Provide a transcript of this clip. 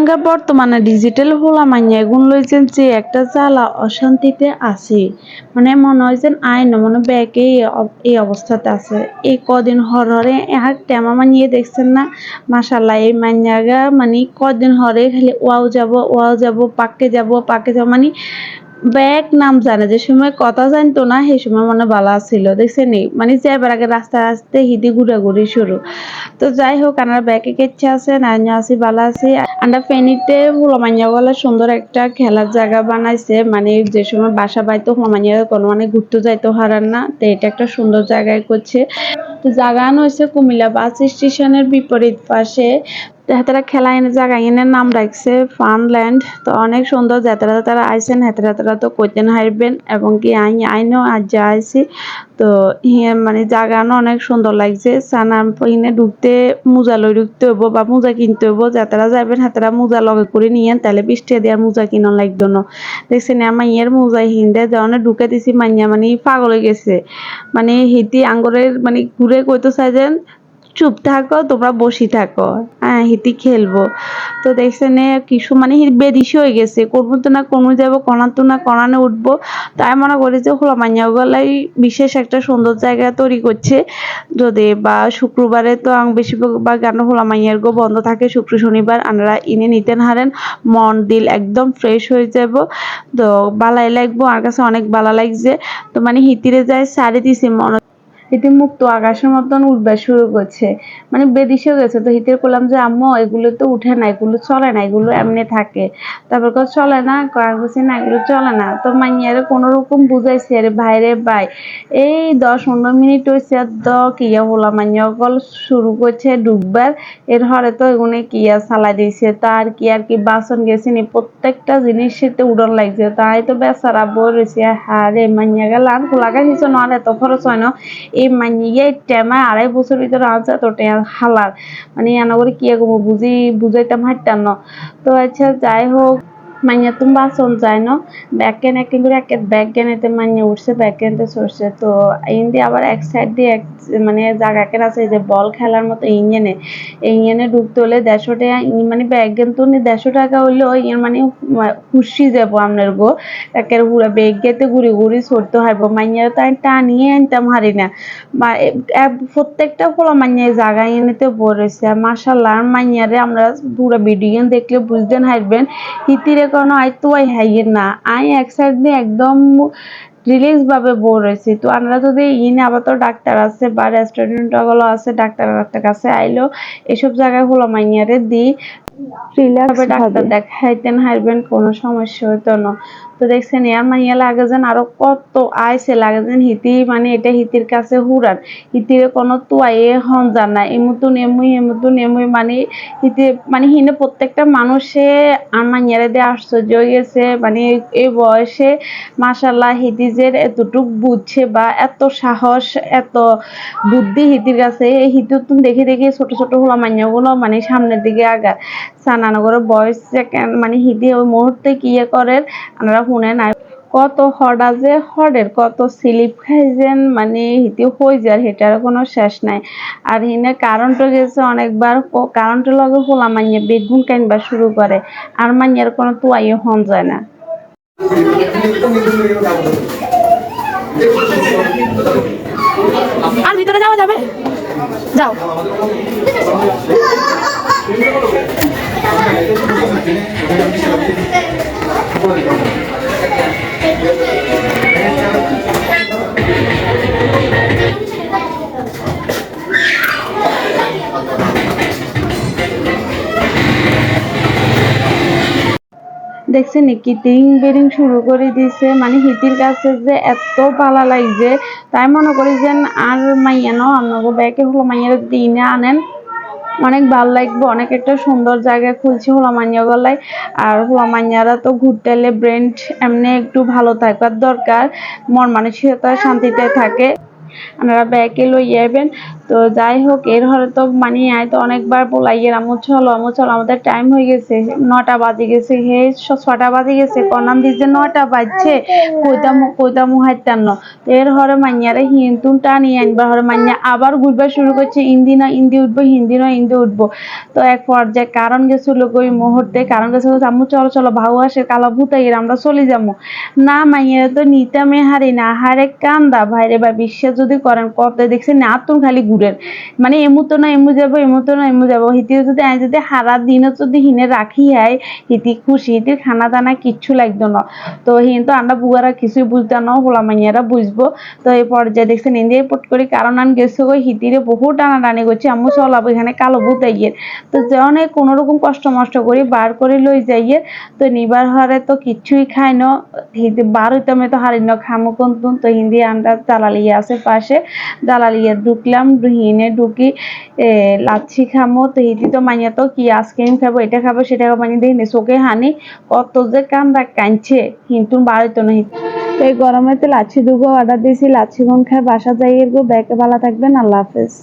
সঙ্গে বর্তমানে ডিজিটাল হলা মাইয়া এগুন লইছেন যে একটা জ্বালা অশান্তিতে আছি। মানে মনে হয় যেন আইন মনে ব্যাগে এই অবস্থাতে আছে। এই কদিন হরহরে আর টেমা মানিয়ে দেখছেন না, মাশাল্লাহ এই মাইয়াগা মানে কদিন হরে খালি ওয়াও যাব পাকে যাব মানে ব্যাগ নাম জানে যে সময় কথা জানতো না সেই সময় মনে বালা ছিল দেখছেন মানে যাইবার আগে রাস্তা হিদি ঘুরাঘুরি শুরু। তো যাই হোক আমরা ব্যাগে কেচ্ছে আছে নাইনও আছি বালা আছি। আমরা ফেনীতে হুলমাইয়া গলা সুন্দর একটা খেলার জায়গা বানাইছে, মানে যে সময় বাসা বাইতো হুলমাইয়া কোনো মানে ঘুরতে যাইতো হারান না, তো এটা একটা সুন্দর জায়গায় করছে। তো জায়গা হয়েছে কুমিল্লা বাস স্টেশনের বিপরীত পাশে। হেতারা খেলা এনে জায়গা এনে নাম রাখছে ফানল্যান্ড। তো অনেক সুন্দর যাতারা আইসেন হেতারা তো কইতেন হারবেন এবং কি আইনও আজ যা আইসি। তো মানে জায়গানো অনেক সুন্দর লাগছে। সানাম এনে ঢুকতে মোজা লই ঢুকতে হইব বা মোজা কিনতে হইব, যাতারা যাবেন হাতারা মোজা লগে করে নিয়েন তাহলে 20 টাকা দেওয়ার মোজা কিনা লাগতো না। দেখছেন আমার ইয়ের মোজা হিন্দে যখন ঢুকে দিছি মাইয়া মানে পাগল হয়ে গেছে। মানে হিতি আঙ্গরের মানে ঘুরে কইতো চাইছেন চুপ থাকো তোমরা বসি থাকো, হ্যাঁ হিতি খেলবো। তো দেখছেন কিছু মানে বেদিশি হয়ে গেছে, করবো তো না কমে যাবো কণাতো না কণানে উঠবো। তাই মনে করি যে হলো মাইয়া গলাই বিশেষ একটা সুন্দর জায়গা তৈরি করছে। যদি বা শুক্রবারে তো বেশিরভাগ গান হলো মাইয়ার গো বন্ধ থাকে শুক্র শনিবার, আমরা ইনে নিতেন হারেন মন দিল একদম ফ্রেশ হয়ে যাব। তো বালাই লাগবো আর কাছে অনেক বালা লাগছে। তো মানে হিতিরে যায় সারি দিছে মন হিতি মুক্ত আকাশের মতন উঠবে শুরু করছে, মানে বেদিশেও গেছে। তো হিতের করলাম যে আম্মু এগুলো তো উঠে না, এগুলো চলে না, এগুলো এমনি থাকে। তারপর চলে না কয়েক বছর না এগুলো চলে না। তো মাইয়ারে কোনো রকম বুঝাইছে আরে ভাইরে ভাই এই 10-15 মিনিট হয়েছে কিয়া হলা মাইয়া গল শুরু করছে ডুববার। এর হরে তো এগুলো কিয়া চালাই দিয়েছে, তার কি বাসন গেছে নি প্রত্যেকটা জিনিস সেতে উড়ন লাগছে। তাই তো বেচারা বই রয়েছে হারে মাইয়া গেল আর খোলাকা কিছু না এত খরচ হয় না। এই মাইয়ে টেমা 2.5 বছর ভিতরে আনছে তো হালার মানে এনা করে কি বুঝাইতাম হাঁটতাম না। তো আচ্ছা যাই হোক মাইয়া তুমি বাসন যায় না ব্যাকেন এক করে এক ব্যাগ কেনেতে মাইয়া উঠছে ব্যাগ কেনতে চড়ছে। তো ইন্দি আবার এক সাইড দিয়ে এক মানে জায়গা কেন আছে যে বল খেলার মতো ইঞ্জেনে ঢুকতে হলে 150 টাকা মানে ব্যাগ কিন্তু 150 টাকা হইলে ইয়ে মানে খুশি যাবো আপনার গো একের পুরো ব্যাগ গেতে ঘুরি ছড়তে হইব মাইয়া তাই টানিয়ে আনতাম হারি না। প্রত্যেকটা ফলা মাইয়া জায়গায় এনেতে বলেছে মাশাল্লাহ। আর মাইয়ারে আমরা পুরো ভিডিও দেখলে বুঝতেন হারবেন হিতিরে কোনো আই তো হাইয়ের না আই এক সাইড দিয়ে একদম রিল্যাক্স ভাবে বোর হয়েছি। তো আমরা যদি ইনে আবার তো ডাক্তার আছে বা রেস্টুরেন্ট গুলো আছে ডাক্তার কাছে আইলো এসব জায়গায় হলো মাইয়ারে দিই রিল্যাক্স ডাক্তার দেখাইতেন হারবেন কোনো সমস্যা হইতো না। তো দেখছেন ইয়ার মাইয়া লাগে যেন আরো কত আইসে লাগে যেন হিতি মানে এটা হিতির কাছে হুরান হিতির কোনো তোয়াইয়ে হন জান না এমতন এমুই মানে হিতি মানে হিনে প্রত্যেকটা মানুষে আর মাইয়ারে দিয়ে আশ্চর্য হয়ে গেছে। মানে এই বয়সে মাশাল্লাহ হিতিজের এতটুক বুঝছে বা এত সাহস এত বুদ্ধি হিতির কাছে। এই হিতি তুমি দেখে ছোট হলো মাইয়াগুলো মানে সামনের দিকে আগা সানানগরের বয়স মানে হিদি ওই মুহূর্তে কি করে আমরা শুনে নাই কত হডা যে হডের কত স্লিপ খাইছেন মানে হিতি হয়ে যায় সেটার কোনো শেষ নাই। আর হিনে কারেন্টও গেছে অনেকবার কারেন্টের লগে হোলা মাইয়া বেগুন কাইনবা শুরু করে আর মাইয়ার কোনো তোয়াইও হন যায় না। আর ভিতরে যাওয়া যাবে যাও। দেখছেন কি বেরিং শুরু করে দিছে মানে হিতির কাছে যে এত পালা লাগছে তাই মনে করি যেন আর মাইয়া ন আপনাকে ব্যাকে হলো মাইয়ার দিনে আনেন অনেক ভালো লাগবে। অনেক একটা সুন্দর জায়গায় খুলছে হোলামাইয়া গলায়। আর হোলামাইয়ারা তো ঘুরতে এলে ব্রেন এমনি একটু ভালো থাকার দরকার, মন মানসিকতা শান্তিতে থাকে। আপনারা ব্যাগে লই যাবেন। তো তো যাই হোক এর হরে তো মানে আয় তো অনেকবার বলাইয়ের আমু চলো আমাদের টাইম হয়ে গেছে 9টা বাজে গেছে হে 6টা বাজে গেছে কনাম দিছে 9টা বাজছে কইতামু হাইতাম না তো এর হরে মাইয়ারে হিন্তুন টানি আনবার হরে মাইয়া আবার ঘুরবা শুরু করছে ইন্দি না ইন্দি উঠবো হিন্দি না হিন্দি উঠবো তো এক পর্যায়ে কারণ গেছিল ওই মুহূর্তে কারণ গেছিল আম্মু চলো ভাউ আসে কালা ভূতাইয়ের আমরা চলে যাবো না মাইয়েরা তো নিতামে হারি না হারে কান্দা ভাইরে বা বিশ্বাস যদি করেন কত দেখছে না তুন খালি ঘুরেন মানে এমুতো না এমু যাবো এমুতো না এমু যাবো হিতি যদি আই যদি হারা দিনও যদি হিনে রাখি হয় হিতি খুশি হিতির খানা দানা কিচ্ছু লাগতো না তো হিন তো আমরা বুয়ারা কিছুই বুঝতে না হোলা মাইয়ারা বুঝবো তো এই পর্যায়ে দেখছেন ইন্ডিয়া পট করে কারণ আন গেছে গো হিতিরে বহু টানাটানি করছে আম্মু চলাবো এখানে কালো ভূত আইয়ের তো অনেক কোনো রকম কষ্ট মষ্ট করি বার করে লই যাইয়ে তো নিবার হারে তো কিচ্ছুই খাই না হিতে বার হইতামে তো হারি না খামো কোনতুন তো হিন্দি আমরা দালালিয়া আছে পাশে দালালিয়া ঢুকলাম হিনে ঢুকি লাচ্ছি খামো তো হিতি তো মাইয়া তো কি আইসক্রিম খাবো এটা খাবো সেটা খাবো মানে দেখি চোখে হানি কত যে কান্দা কাঁদছে কিন্তু বার হইতো না তো এই গরমে তো লাচ্ছি দুগো অর্ডার দিয়েছি লাচ্ছি খাই বাসা যাই গো ব্যাগে ভালো থাকবেন আল্লাহ হাফেজ।